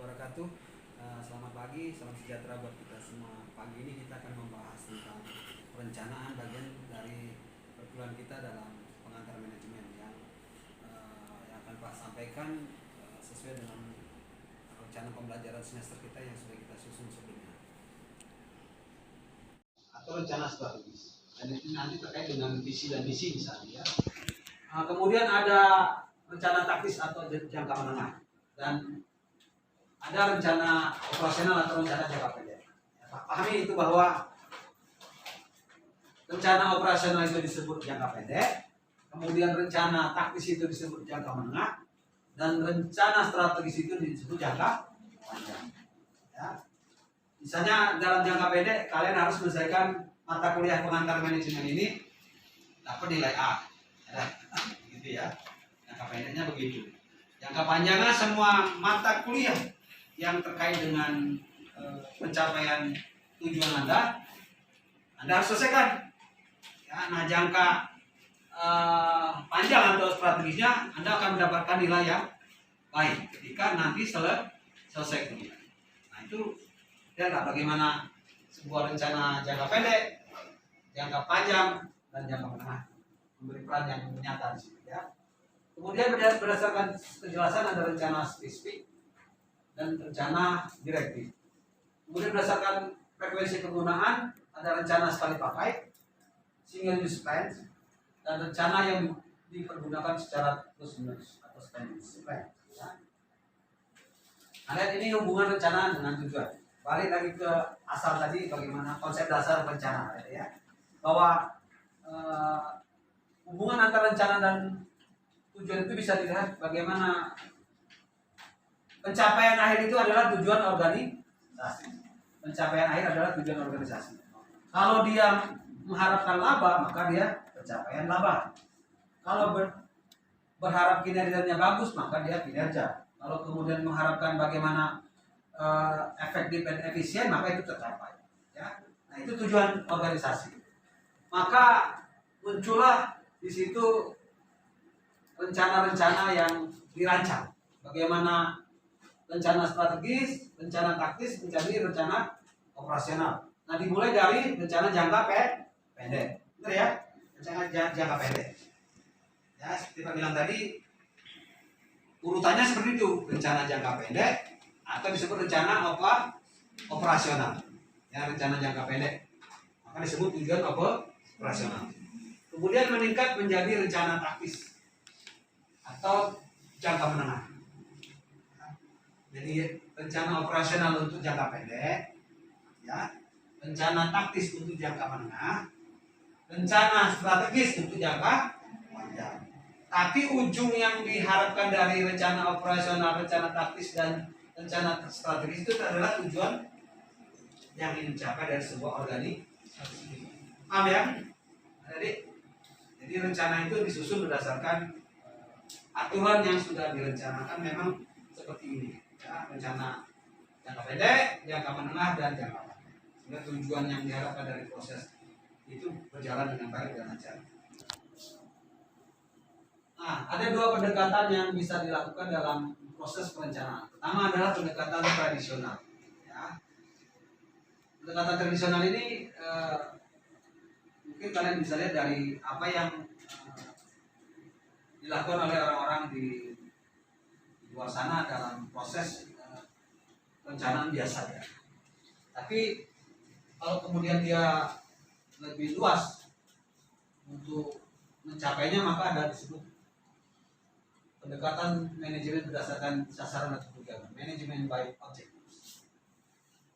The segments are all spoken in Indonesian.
wabarakatuh. Selamat pagi, salam sejahtera buat kita semua. Pagi ini kita akan membahas tentang perencanaan bagian dari perkuliahan kita dalam pengantar manajemen yang akan Pak sampaikan sesuai dengan rencana pembelajaran semester kita yang sudah kita susun sebelumnya. Atau rencana strategis. Dan itu nanti terkait dengan visi dan misi misalnya. Kemudian ada rencana taktis atau jangka menengah dan ada rencana operasional atau rencana jangka pendek. Pahami itu bahwa rencana operasional itu disebut jangka pendek, kemudian rencana taktis itu disebut jangka menengah, dan rencana strategis itu disebut jangka panjang. Ya. Misalnya dalam jangka pendek kalian harus menyelesaikan mata kuliah pengantar manajemen ini dapat nilai A. Ya, gitu ya. Jangka pendeknya begitu. Jangka panjangnya semua mata kuliah yang terkait dengan pencapaian tujuan Anda harus selesaikan. Ya, nah jangka panjang atau strategisnya Anda akan mendapatkan nilai yang baik ketika nanti selesai kuliah. Nah itu lihatlah bagaimana sebuah rencana jangka pendek, jangka panjang, dan jangka menengah memberi peran yang nyata di sini. Ya. Kemudian berdasarkan penjelasan ada rencana spesifik dan rencana direktif. Kemudian berdasarkan frekuensi penggunaan ada rencana sekali pakai, single use plan, dan rencana yang dipergunakan secara terus menerus atau standing plan. Ya. Nah, lihat ini hubungan rencana dengan tujuan. Balik lagi ke asal tadi bagaimana konsep dasar rencana ya. Bahwa hubungan antara rencana dan tujuan itu bisa dilihat bagaimana pencapaian akhir itu adalah tujuan organisasi. Pencapaian akhir adalah tujuan organisasi. Kalau dia mengharapkan laba, maka dia pencapaian laba. Kalau berharap kinerjanya bagus, maka dia kinerja. Kalau kemudian mengharapkan bagaimana efektif dan efisien, maka itu tercapai. Ya. Nah itu tujuan organisasi. Maka muncullah di situ rencana-rencana yang dirancang. Bagaimana rencana strategis, rencana taktis, menjadi rencana operasional. Nah dimulai dari rencana jangka pendek, benar ya? Rencana jangka pendek. Ya seperti Pak bilang tadi, urutannya seperti itu, rencana jangka pendek atau disebut rencana operasional. Ya rencana jangka pendek, maka disebut tujuan operasional. Kemudian meningkat menjadi rencana taktis atau jangka menengah. Jadi rencana operasional untuk jangka pendek, ya, rencana taktis untuk jangka menengah, rencana strategis untuk jangka panjang. Tapi ujung yang diharapkan dari rencana operasional, rencana taktis dan rencana strategis itu adalah tujuan yang ingin dicapai dari sebuah organisasi. Paham ya? Jadi rencana itu disusun berdasarkan aturan yang sudah direncanakan memang seperti ini. Ya, rencana jangka pendek, jangka menengah, dan jangka panjang. Sehingga tujuan yang diharapkan dari proses itu berjalan dengan baik dan lancar. Nah, ada dua pendekatan yang bisa dilakukan dalam proses perencanaan. Pertama adalah pendekatan tradisional. Ya. Pendekatan tradisional ini mungkin kalian bisa lihat dari apa yang dilakukan oleh orang-orang di luar sana dalam proses perencanaan biasa ya. Tapi kalau kemudian dia lebih luas untuk mencapainya, maka ada disebut pendekatan manajemen berdasarkan sasaran atau tujuan, manajemen by objectives.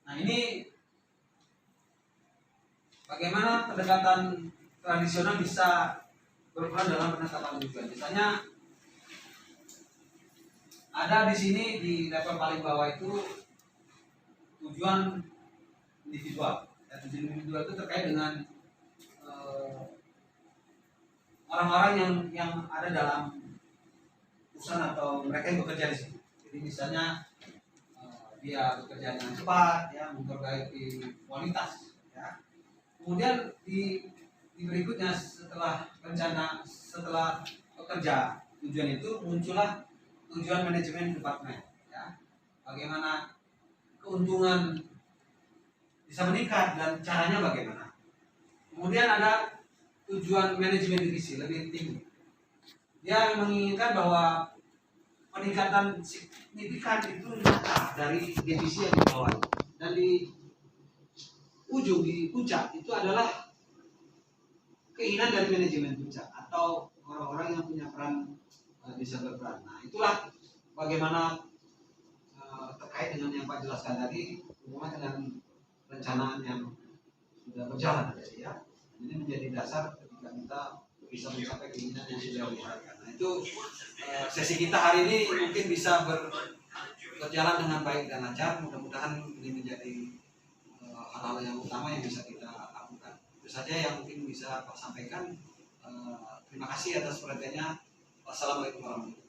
Nah ini bagaimana pendekatan tradisional bisa berperan dalam penetapan tujuan. Misalnya ada di sini di level paling bawah itu tujuan individual. Dan tujuan individual itu terkait dengan orang-orang yang ada dalam perusahaan atau mereka yang bekerja di sini. Jadi misalnya dia bekerja dengan cepat, ya, memperbaiki kualitas. Ya. Kemudian di berikutnya setelah bekerja tujuan itu muncullah tujuan manajemen departemen. Ya. bagaimana keuntungan bisa meningkat dan caranya bagaimana. Kemudian ada tujuan manajemen divisi lebih tinggi. Dia menginginkan bahwa peningkatan signifikan itu nyata dari divisi yang di bawah, dan di ujung, di puncak itu adalah keinginan dari manajemen puncak atau orang-orang yang punya peran, bisa berperan. Nah, itulah bagaimana terkait dengan yang Pak jelaskan tadi, hubungan dengan perencanaan yang sudah berjalan tadi ya. Ini menjadi dasar ketika kita bisa mencapai keinginan yang sudah diharapkan. Nah, itu sesi kita hari ini mungkin bisa berjalan dengan baik dan lancar. Mudah-mudahan ini menjadi hal-hal yang utama yang bisa kita lakukan. Itu saja yang mungkin bisa Pak sampaikan. Terima kasih atas perhatiannya. Wassalamualaikum warahmatullahi wabarakatuh.